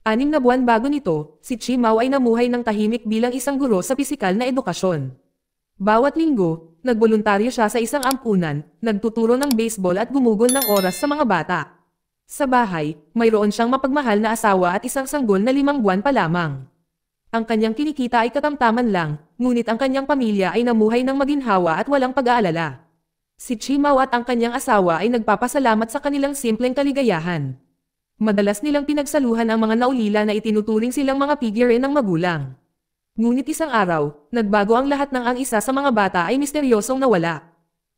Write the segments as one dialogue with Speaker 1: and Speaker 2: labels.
Speaker 1: 6 na buwan bago nito, si Chi Mao ay namuhay ng tahimik bilang isang guro sa pisikal na edukasyon. Bawat linggo, nagboluntaryo siya sa isang ampunan, nagtuturo ng baseball at gumugol ng oras sa mga bata. Sa bahay, mayroon siyang mapagmahal na asawa at isang sanggol na 5 buwan pa lamang. Ang kanyang kinikita ay katamtaman lang, ngunit ang kanyang pamilya ay namuhay ng maginhawa at walang pag-aalala. Si Chi Mao at ang kanyang asawa ay nagpapasalamat sa kanilang simpleng kaligayahan. Madalas nilang pinagsaluhan ang mga naulila na itinuturing silang mga figure ng magulang. Ngunit isang araw, nagbago ang lahat nang ang isa sa mga bata ay misteryosong nawala.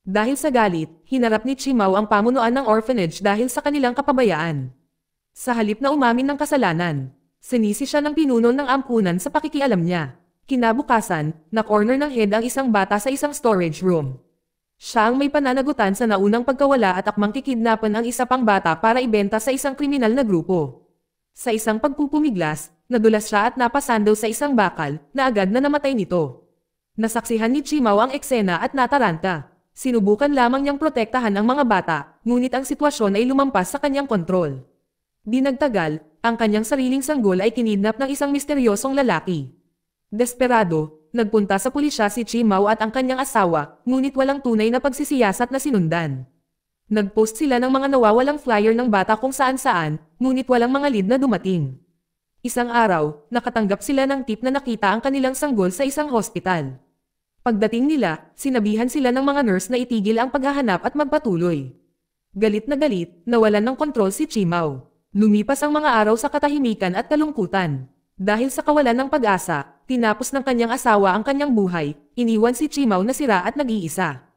Speaker 1: Dahil sa galit, hinarap ni Chi Mao ang pamunuan ng orphanage dahil sa kanilang kapabayaan. Sa halip na umamin ng kasalanan, sinisi siya ng pinuno ng ampunan sa pakikialam niya. Kinabukasan, na-corner ng head ang isang bata sa isang storage room. Siya ang may pananagutan sa naunang pagkawala at akmang kikidnapan ang isa pang bata para ibenta sa isang kriminal na grupo. Sa isang pagpupumiglas, nadulas siya at napasando sa isang bakal na agad na namatay nito. Nasaksihan ni Chi Mao ang eksena at nataranta. Sinubukan lamang niyang protektahan ang mga bata, ngunit ang sitwasyon ay lumampas sa kanyang kontrol. Di nagtagal, ang kanyang sariling sanggol ay kinidnap ng isang misteryosong lalaki. Desperado, nagpunta sa pulisya si Chi Mao at ang kanyang asawa, ngunit walang tunay na pagsisiyasat na sinundan. Nagpost sila ng mga nawawalang flyer ng bata kung saan-saan, ngunit walang mga lead na dumating. Isang araw, nakatanggap sila ng tip na nakita ang kanilang sanggol sa isang hospital. Pagdating nila, sinabihan sila ng mga nurse na itigil ang paghahanap at magpatuloy. Galit, nawalan ng kontrol si Chi Mao. Lumipas ang mga araw sa katahimikan at kalungkutan. Dahil sa kawalan ng pag-asa, tinapos ng kanyang asawa ang kanyang buhay, iniwan si Chi Mao na sira at nag-iisa.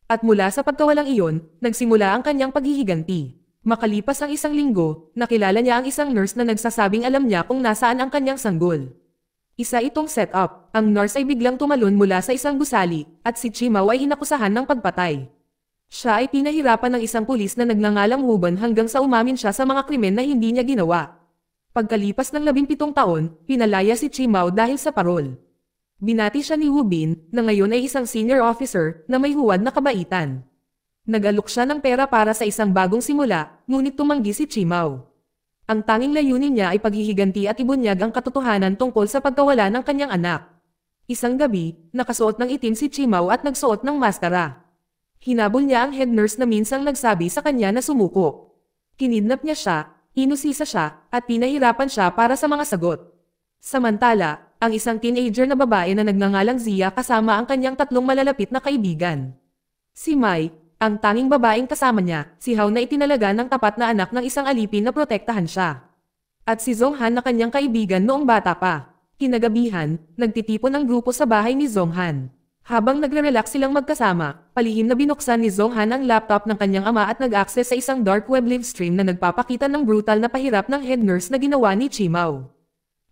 Speaker 1: At mula sa pagkawalang iyon, nagsimula ang kanyang paghihiganti. Makalipas ang isang linggo, nakilala niya ang isang nurse na nagsasabing alam niya kung nasaan ang kanyang sanggol. Isa itong setup, ang nurse ay biglang tumalon mula sa isang gusali, at si Chi Mao ay hinakusahan ng pagpatay. Siya ay pinahirapan ng isang pulis na nagngangalang Huban hanggang sa umamin siya sa mga krimen na hindi niya ginawa. Pagkalipas ng 17 taon, pinalaya si Chi Mao dahil sa parol. Binati siya ni Wu Bin, na ngayon ay isang senior officer, na may huwad na kabaitan. Nag-alok siya ng pera para sa isang bagong simula, ngunit tumanggi si Chi Mao. Ang tanging layunin niya ay paghihiganti at ibunyag ang katotohanan tungkol sa pagkawala ng kanyang anak. Isang gabi, nakasuot ng itim si Chi Mao at nagsuot ng maskara. Hinabol niya ang head nurse na minsang nagsabi sa kanya na sumuko. Kinidnap niya siya, inusisa siya, at pinahirapan siya para sa mga sagot. Samantala, ang isang teenager na babae na nagngangalang Zia kasama ang kanyang 3 malalapit na kaibigan. Si Mai, ang tanging babaeng kasama niya, si Hao na itinalaga ng tapat na anak ng isang alipin na protektahan siya. At si Zonghan na kanyang kaibigan noong bata pa. Kinagabihan, nagtitipon ang grupo sa bahay ni Zonghan. Habang nagre-relax silang magkasama, palihim na binuksan ni Zonghan ang laptop ng kanyang ama at nag-access sa isang dark web livestream na nagpapakita ng brutal na pahirap ng head nurse na ginawa ni Chi Mao.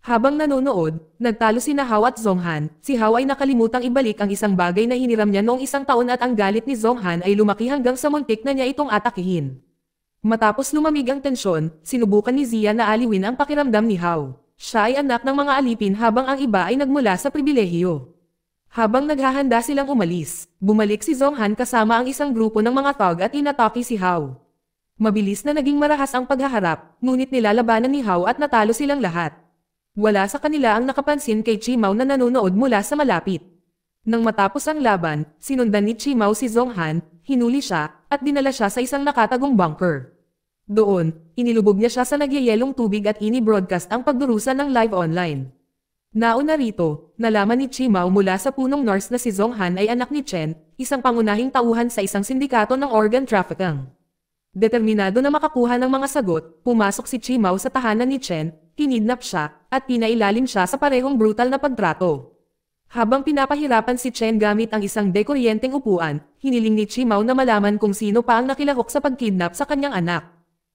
Speaker 1: Habang nanonood, nagtalo sina Hao at Zonghan. Si Hao ay nakalimutang ibalik ang isang bagay na hiniram niya noong 1 taon at ang galit ni Zonghan ay lumaki hanggang sa muntik na niya itong atakihin. Matapos lumamig ang tensyon, sinubukan ni Zia na aliwin ang pakiramdam ni Hao. Siya ay anak ng mga alipin habang ang iba ay nagmula sa pribilehiyo. Habang naghahanda silang umalis, bumalik si Zonghan kasama ang isang grupo ng mga thug at inatake si Hao. Mabilis na naging marahas ang paghaharap, ngunit nilalabanan ni Hao at natalo silang lahat. Wala sa kanila ang nakapansin kay Chi Mao na nanonood mula sa malapit. Nang matapos ang laban, sinundan ni Chi Mao si Zonghan, hinuli siya, at dinala siya sa isang nakatagong bunker. Doon, inilubog niya siya sa nagyayelong tubig at ini-broadcast ang pagdurusa ng live online. Nauna rito, nalaman ni Chi Mao mula sa punong nurse na si Zonghan ay anak ni Chen, isang pangunahing tauhan sa isang sindikato ng organ trafficking. Determinado na makakuha ng mga sagot, pumasok si Chi Mao sa tahanan ni Chen, kinidnap siya, at pinailalim siya sa parehong brutal na pagtrato. Habang pinapahirapan si Chen gamit ang isang dekoryenteng upuan, hiniling ni Chi Mao na malaman kung sino pa ang nakilahok sa pagkidnap sa kanyang anak.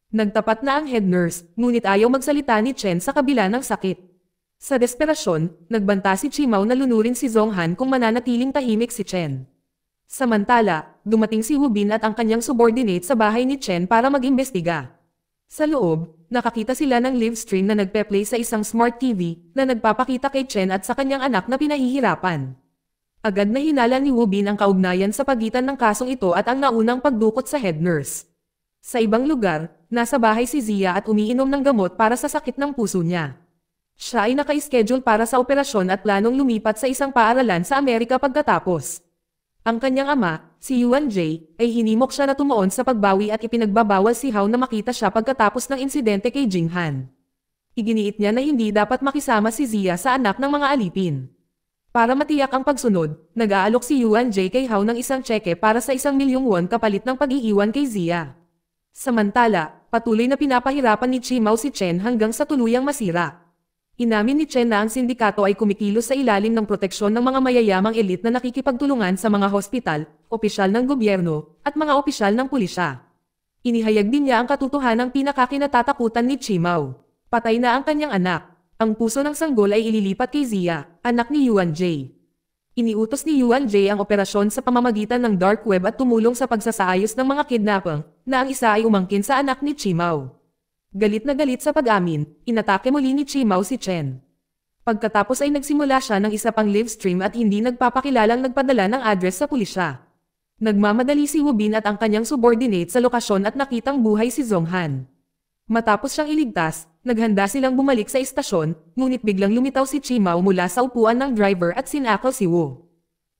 Speaker 1: Nagtapat na ang head nurse, ngunit ayaw magsalita ni Chen sa kabila ng sakit. Sa desperasyon, nagbanta si Chi Mao na lunurin si Zonghan kung mananatiling tahimik si Chen. Samantala, dumating si Wu Bin at ang kanyang subordinate sa bahay ni Chen para mag-imbestiga. Sa loob, nakakita sila ng live stream na nagpe-play sa isang smart TV na nagpapakita kay Chen at sa kanyang anak na pinahihirapan. Agad na hinala ni Wu Bin ang kaugnayan sa pagitan ng kasong ito at ang naunang pagdukot sa head nurse. Sa ibang lugar, nasa bahay si Zia at umiinom ng gamot para sa sakit ng puso niya. Siya ay naka-schedule para sa operasyon at planong lumipat sa isang paaralan sa Amerika pagkatapos. Ang kanyang ama, si Yuan Jay, ay hinimok siya na tumuon sa pagbawi at ipinagbabawal si Hao na makita siya pagkatapos ng insidente kay Jing Han. Iginiit niya na hindi dapat makisama si Zia sa anak ng mga alipin. Para matiyak ang pagsunod, nag-aalok si Yuan Jay kay Hao ng isang tseke para sa 1,000,000 won kapalit ng pag-iiwan kay Zia. Samantala, patuloy na pinapahirapan ni Chimao si Chen hanggang sa tuluyang masira. Inamin ni Chen na ang sindikato ay kumikilos sa ilalim ng proteksyon ng mga mayayamang elite na nakikipagtulungan sa mga hospital, opisyal ng gobyerno, at mga opisyal ng pulisya. Inihayag din niya ang katotohanang pinakakinatatakutan ni Chimao. Patay na ang kanyang anak. Ang puso ng sanggol ay ililipat kay Zia, anak ni Yuan Jay. Iniutos ni Yuan Jay ang operasyon sa pamamagitan ng dark web at tumulong sa pagsasaayos ng mga kidnapping, na ang isa ay umangkin sa anak ni Chimao. Galit na galit sa pag-amin, inatake muli ni Chimao si Chen. Pagkatapos ay nagsimula siya ng isa pang live stream at hindi nagpapakilalang nagpadala ng address sa pulisya. Nagmamadali si Wu Bin at ang kanyang subordinate sa lokasyon at nakitang buhay si Zhong Han. Matapos siyang iligtas, naghanda silang bumalik sa istasyon, ngunit biglang lumitaw si Chimao mula sa upuan ng driver at sinakal si Wu.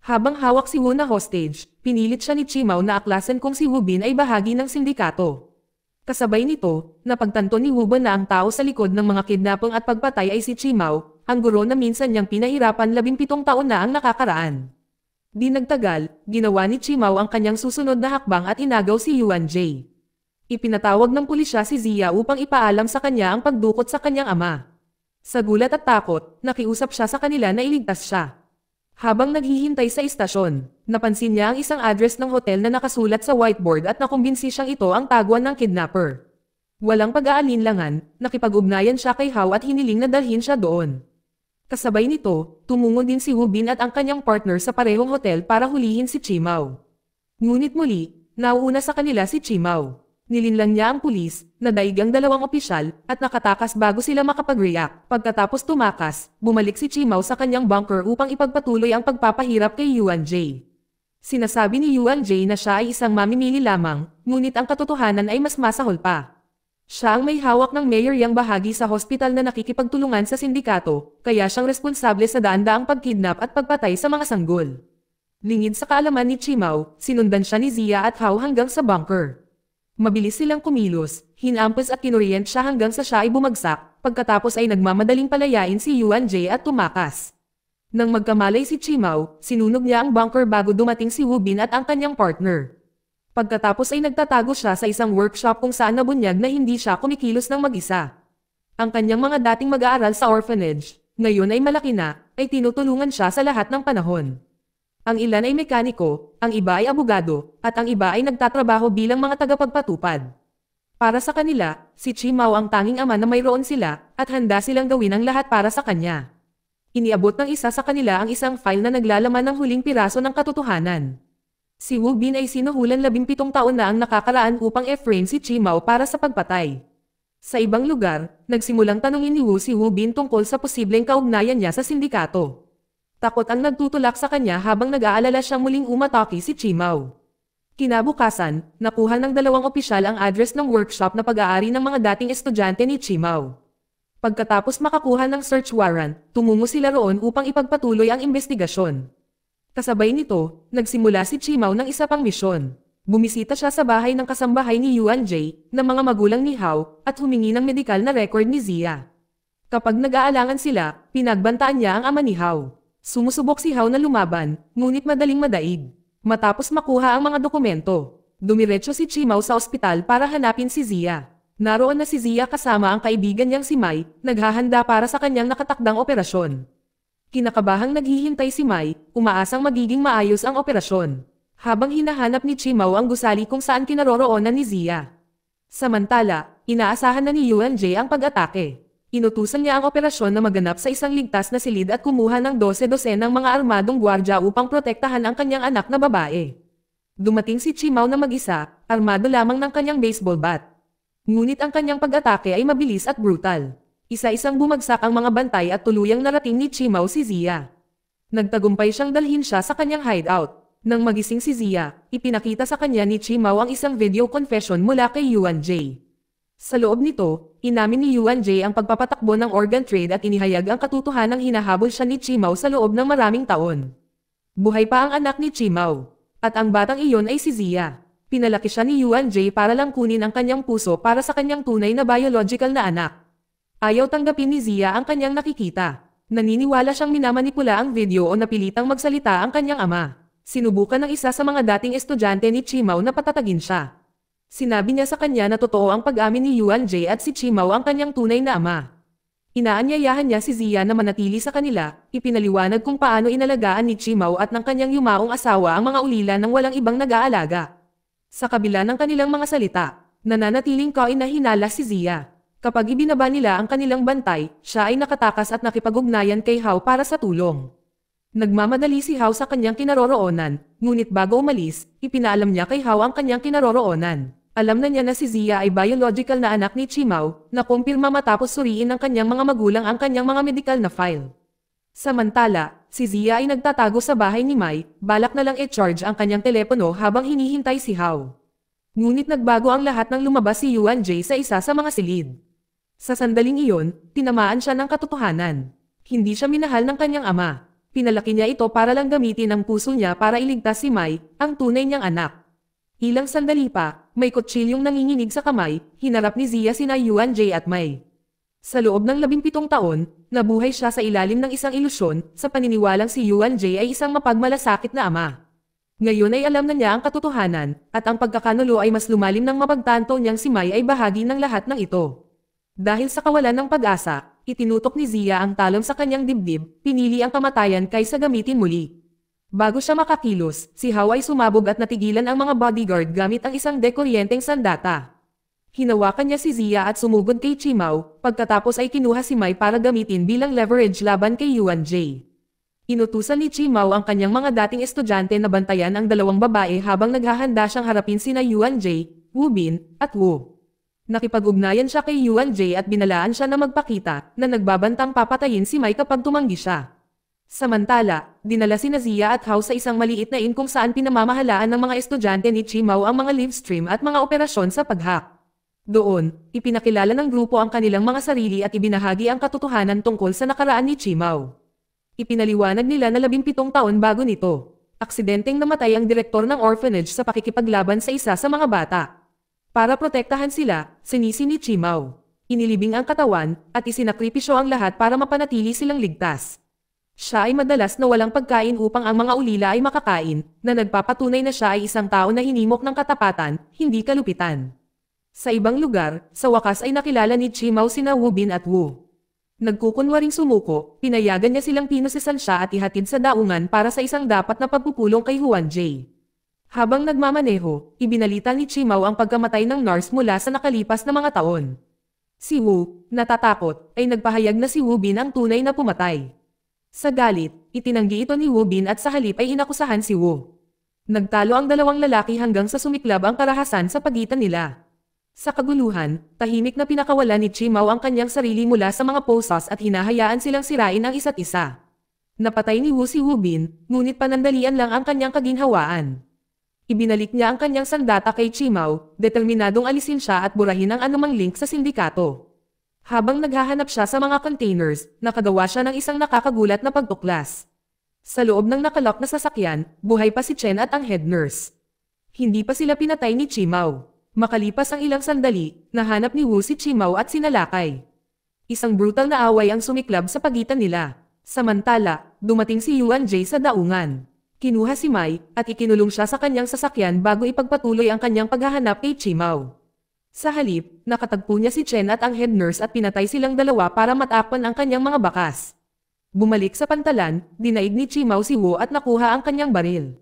Speaker 1: Habang hawak si Wu na hostage, pinilit siya ni Chimao na aklasan kung si Wu Bin ay bahagi ng sindikato. Kasabay nito, napagtanto ni Wu Bin na ang tao sa likod ng mga kidnapping at pagpatay ay si Chimao, ang guro na minsan niyang pinahirapan 17 taon na ang nakakaraan. Di nagtagal, ginawa ni Chimao ang kanyang susunod na hakbang at inagaw si Yuan Jay. Ipinatawag ng pulisya si Zia upang ipaalam sa kanya ang pagdukot sa kanyang ama. Sa gulat at takot, nakiusap siya sa kanila na iligtas siya. Habang naghihintay sa istasyon, napansin niya ang isang address ng hotel na nakasulat sa whiteboard at nakumbinsi siyang ito ang taguan ng kidnapper. Walang pag-aalinlangan, nakipag-ugnayan siya kay Hao at hiniling na dalhin siya doon. Kasabay nito, tumungo din si Wu Bin at ang kanyang partner sa parehong hotel para hulihin si Chimao. Ngunit muli, nauuna sa kanila si Chimao. Nilinlang niya ang pulis, nadaig ang dalawang opisyal, at nakatakas bago sila makapag-react. Pagkatapos tumakas, bumalik si Chimao sa kanyang bunker upang ipagpatuloy ang pagpapahirap kay Yuan Jay. Sinasabi ni Yuan Jay na siya ay isang mamimili lamang, ngunit ang katotohanan ay mas masahol pa. Siya ang may hawak ng mayor yang bahagi sa hospital na nakikipagtulungan sa sindikato, kaya siyang responsable sa daan-daang pagkidnap at pagpatay sa mga sanggol. Lingid sa kaalaman ni Chimao, sinundan siya ni Zia at Hao hanggang sa bunker. Mabilis silang kumilos, hinampas at kinuriyent siya hanggang sa siya ay bumagsak, pagkatapos ay nagmamadaling palayain si Yuan Jay at tumakas. Nang magkamalay si Chimao, sinunog niya ang bunker bago dumating si Wu Bin at ang kanyang partner. Pagkatapos ay nagtatago siya sa isang workshop kung saan nabunyag na hindi siya kumikilos ng mag-isa. Ang kanyang mga dating mag-aaral sa orphanage, ngayon ay malaki na, ay tinutulungan siya sa lahat ng panahon. Ang ilan ay mekaniko, ang iba ay abogado, at ang iba ay nagtatrabaho bilang mga tagapagpatupad. Para sa kanila, si Chimao ang tanging ama na mayroon sila, at handa silang gawin ang lahat para sa kanya. Iniabot ng isa sa kanila ang isang file na naglalaman ng huling piraso ng katotohanan. Si Wu Bin ay sinuhulan 17 taon na ang nakakaraan upang e-frame si Chimao para sa pagpatay. Sa ibang lugar, nagsimulang tanungin ni Wu si Wu Bin tungkol sa posibleng kaugnayan niya sa sindikato. Takot ang nagtutulak sa kanya habang nag-aalala siyang muling umatake si Chimao. Kinabukasan, nakuha ng dalawang opisyal ang address ng workshop na pag-aari ng mga dating estudyante ni Chimao. Pagkatapos makakuha ng search warrant, tumungo sila roon upang ipagpatuloy ang investigasyon. Kasabay nito, nagsimula si Chimao ng isa pang misyon. Bumisita siya sa bahay ng kasambahay ni Yuan Jay, na mga magulang ni Hao, at humingi ng medikal na record ni Zia. Kapag nag-aalangan sila, pinagbantaan niya ang ama ni Hao. Sumusubok si Hao na lumaban, ngunit madaling madaig. Matapos makuha ang mga dokumento, dumiretso si Chimao sa ospital para hanapin si Zia. Naroon na si Zia kasama ang kaibigan niyang si Mai, naghahanda para sa kanyang nakatakdang operasyon. Kinakabahang naghihintay si Mai, umaasang magiging maayos ang operasyon. Habang hinahanap ni Chimao ang gusali kung saan kinaroroonan ni Zia. Samantala, inaasahan na ni Yuan Jay ang pag-atake. Inutusan niya ang operasyon na maganap sa isang ligtas na silid at kumuha ng 12 ng mga armadong gwardya upang protektahan ang kanyang anak na babae. Dumating si Chimao na mag-isa, armado lamang ng kanyang baseball bat. Ngunit ang kanyang pag-atake ay mabilis at brutal. Isa-isang bumagsak ang mga bantay at tuluyang narating ni Chimao si Zia. Nagtagumpay siyang dalhin siya sa kanyang hideout. Nang magising si Zia, ipinakita sa kanya ni Chimao ang isang video confession mula kay Yuan Jay. Sa loob nito, inamin ni Yuan Jie ang pagpapatakbo ng organ trade at inihayag ang katotohanang hinahabol siya ni Chi Mao sa loob ng maraming taon. Buhay pa ang anak ni Chi Mao. At ang batang iyon ay si Zia. Pinalaki siya ni Yuan Jie para lang kunin ang kanyang puso para sa kanyang tunay na biological na anak. Ayaw tanggapin ni Zia ang kanyang nakikita. Naniniwala siyang minamanipula ang video o napilitang magsalita ang kanyang ama. Sinubukan ng isa sa mga dating estudyante ni Chi Mao na patatagin siya. Sinabi niya sa kanya na totoo ang pag-amin ni Yuan Jie at si Chi Mao ang kanyang tunay na ama. Inaanyayahan niya si Zia na manatili sa kanila, ipinaliwanag kung paano inalagaan ni Chi Mao at ng kanyang yumaong asawa ang mga ulila ng walang ibang nag-aalaga. Sa kabila ng kanilang mga salita, nananatiling kainahinala si Zia. Kapag ibinaba nila ang kanilang bantay, siya ay nakatakas at nakipag-ugnayan kay Hao para sa tulong. Nagmamadali si Hao sa kanyang kinaroroonan, ngunit bago umalis, ipinaalam niya kay Hao ang kanyang kinaroroonan. Alam na niya na si Zia ay biological na anak ni Chi Mao, na kumpirma matapos suriin ng kanyang mga magulang ang kanyang mga medical na file. Samantala, si Zia ay nagtatago sa bahay ni Mai, balak na lang i-charge ang kanyang telepono habang hinihintay si Hao. Ngunit nagbago ang lahat nang lumabas si Yuan Jie sa isa sa mga silid. Sa sandaling iyon, tinamaan siya ng katotohanan. Hindi siya minahal ng kanyang ama. Pinalaki niya ito para lang gamitin ang puso niya para iligtas si Mai, ang tunay niyang anak. Ilang sandali pa, may kutsilyong nanginginig sa kamay, hinarap ni Zia sina Yuan Jie at Mai. Sa loob ng 17 taon, nabuhay siya sa ilalim ng isang ilusyon, sa paniniwalang si Yuan Jie ay isang mapagmalasakit na ama. Ngayon ay alam na niya ang katotohanan, at ang pagkakanulo ay mas lumalim ng mapagtanto niyang si Mai ay bahagi ng lahat ng ito. Dahil sa kawalan ng pag-asa, itinutok ni Zia ang talon sa kanyang dibdib, pinili ang kamatayan kaysa gamitin muli. Bago siya makakilos, si Hao ay sumabog at natigilan ang mga bodyguard gamit ang isang dekuryenteng sandata. Hinawakan niya si Zia at sumugod kay Chi Mao, pagkatapos ay kinuha si Mai para gamitin bilang leverage laban kay Yuan Jie. Inutusan ni Chi Mao ang kanyang mga dating estudyante na bantayan ang dalawang babae habang naghahanda siyang harapin sina Yuan Jie, Wu Bin, at Wu. Nakipag-ugnayan siya kay Yuan Jie at binalaan siya na magpakita na nagbabantang papatayin si Mai kapag tumanggi siya. Samantala, dinala sina Zia at Hao sa isang maliit na inn kung saan pinamamahalaan ng mga estudyante ni Chi Mao ang mga live stream at mga operasyon sa pag-hack. Doon, ipinakilala ng grupo ang kanilang mga sarili at ibinahagi ang katotohanan tungkol sa nakaraan ni Chi Mao. Ipinaliwanag nila na 17 taon bago nito, aksidenteng namatay ang direktor ng orphanage sa pakikipaglaban sa isa sa mga bata. Para protektahan sila, sinisi ni Chi Mao. Inilibing ang katawan, at isinakripisyo ang lahat para mapanatili silang ligtas. Siya ay madalas na walang pagkain upang ang mga ulila ay makakain, na nagpapatunay na siya ay isang tao na hinimok ng katapatan, hindi kalupitan. Sa ibang lugar, sa wakas ay nakilala ni Chi Mao sina Wu Bin at Wu. Nagkukunwaring sumuko, pinayagan niya silang pinusisan siya at ihatid sa daungan para sa isang dapat na pagpupulong kay Yuan Jie. Habang nagmamaneho, ibinalita ni Chi Mao ang pagkamatay ng nurse mula sa nakalipas na mga taon. Si Wu, natatakot, ay nagpahayag na si Wu Bin ang tunay na pumatay. Sa galit, itinanggi ito ni Wu Bin at sa halip ay inakusahan si Wu. Nagtalo ang dalawang lalaki hanggang sa sumiklab ang karahasan sa pagitan nila. Sa kaguluhan, tahimik na pinakawala ni Chi Mao ang kanyang sarili mula sa mga posas at hinahayaan silang sirain ang isa't isa. Napatay ni Wu si Wu Bin, ngunit panandalian lang ang kanyang kaginhawaan. Ibinalik niya ang kanyang sandata kay Chi Mao, determinadong alisin siya at burahin ang anumang link sa sindikato. Habang naghahanap siya sa mga containers, nakagawa siya ng isang nakakagulat na pagtuklas. Sa loob ng nakalok na sasakyan, buhay pa si Chen at ang head nurse. Hindi pa sila pinatay ni Chi Mao. Makalipas ang ilang sandali, nahanap ni Wu si Chi Mao at sinalakay. Isang brutal na away ang sumiklab sa pagitan nila. Samantala, dumating si Yuan Jie sa daungan. Kinuha si Mai, at ikinulong siya sa kanyang sasakyan bago ipagpatuloy ang kanyang paghahanap kay Chi Mao. Sa halip, nakatagpo niya si Chen at ang head nurse at pinatay silang dalawa para matakpan ang kanyang mga bakas. Bumalik sa pantalan, dinaig ni Chi Mao si Wu at nakuha ang kanyang baril.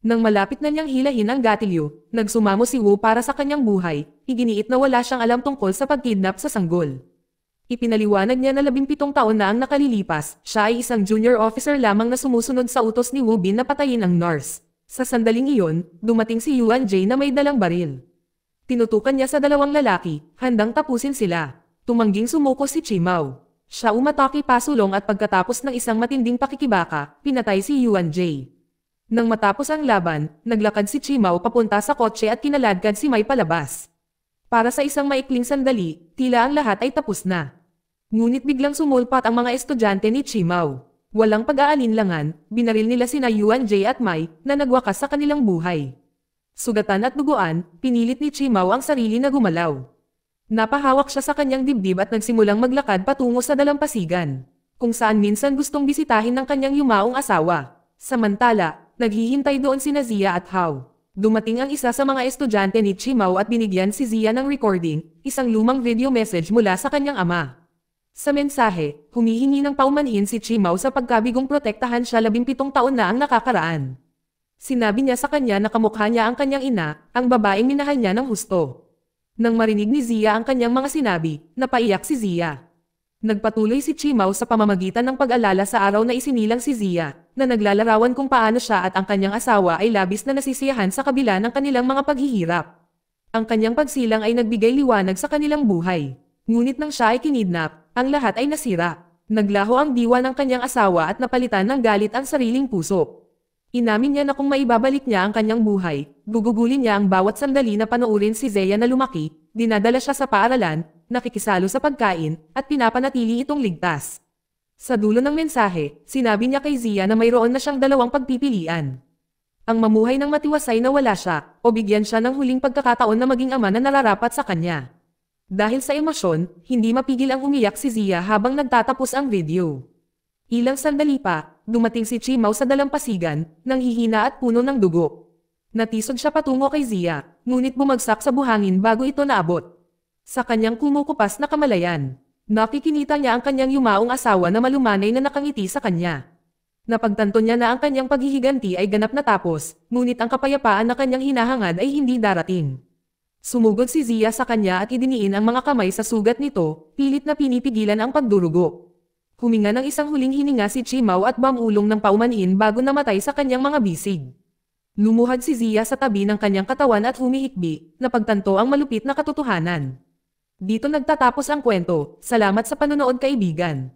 Speaker 1: Nang malapit na niyang hilahin ang gatilyo, nagsumamo si Wu para sa kanyang buhay, iginiit na wala siyang alam tungkol sa pagkidnap sa sanggol. Ipinaliwanag niya na 17 taon na ang nakalilipas, siya ay isang junior officer lamang na sumusunod sa utos ni Wu Bin na patayin ang nurse. Sa sandaling iyon, dumating si Yuan Jie na may dalang baril. Tinutukan niya sa dalawang lalaki, handang tapusin sila. Tumangging sumuko si Chi Mao. Siya umatake pasulong at pagkatapos ng isang matinding pakikibaka, pinatay si Yuan Jie. Nang matapos ang laban, naglakad si Chi Mao papunta sa kotse at kinaladkad si Mai palabas. Para sa isang maikling sandali, tila ang lahat ay tapos na. Ngunit biglang sumulpat ang mga estudyante ni Chimao. Walang pag-aalinlangan, binaril nila sina Yuan Jie at Mai, na nagwakas sa kanilang buhay. Sugatan at duguan, pinilit ni Chimao ang sarili na gumalaw. Napahawak siya sa kanyang dibdib at nagsimulang maglakad patungo sa dalampasigan, kung saan minsan gustong bisitahin ng kanyang yumaong asawa. Samantala, naghihintay doon sina Zia at Hao. Dumating ang isa sa mga estudyante ni Chimao at binigyan si Zia ng recording, isang lumang video message mula sa kanyang ama. Sa mensahe, humihingi ng paumanhin si Chimao sa pagkabigong protektahan siya 17 taon na ang nakakaraan. Sinabi niya sa kanya na kamukha niya ang kanyang ina, ang babaeng minahal niya ng husto. Nang marinig ni Zia ang kanyang mga sinabi, napaiyak si Zia. Nagpatuloy si Chimao sa pamamagitan ng pag-alala sa araw na isinilang si Zia, na naglalarawan kung paano siya at ang kanyang asawa ay labis na nasisiyahan sa kabila ng kanilang mga paghihirap. Ang kanyang pagsilang ay nagbigay liwanag sa kanilang buhay. Ngunit nang siya ay kinidnap, ang lahat ay nasira. Naglaho ang diwa ng kanyang asawa at napalitan ng galit ang sariling puso. Inamin niya na kung maibabalik niya ang kanyang buhay, gugugulin niya ang bawat sandali na panoorin si Zeya na lumaki, dinadala siya sa paaralan, nakikisalo sa pagkain, at pinapanatili itong ligtas. Sa dulo ng mensahe, sinabi niya kay Zia na mayroon na siyang dalawang pagpipilian. Ang mamuhay ng matiwasay na wala siya, o bigyan siya ng huling pagkakataon na maging ama na nararapat sa kanya. Dahil sa emosyon, hindi mapigil ang umiyak si Zia habang nagtatapos ang video. Ilang sandali pa, dumating si Chimao sa dalampasigan, nanghihina at puno ng dugo. Natisod siya patungo kay Zia, ngunit bumagsak sa buhangin bago ito naabot. Sa kanyang kumukupas na kamalayan, nakikinita niya ang kanyang yumaong asawa na malumanay na nakangiti sa kanya. Napagtanto niya na ang kanyang paghihiganti ay ganap na tapos, ngunit ang kapayapaan na kanyang hinahangad ay hindi darating. Sumugod si Zia sa kanya at idiniin ang mga kamay sa sugat nito, pilit na pinipigilan ang pagdurugo. Huminga ng isang huling hininga si Chimao at bumulong ng paumanhin bago namatay sa kanyang mga bisig. Lumuhad si Zia sa tabi ng kanyang katawan at humihikbi, napagtanto ang malupit na katotohanan. Dito nagtatapos ang kwento. Salamat sa panonood kaibigan.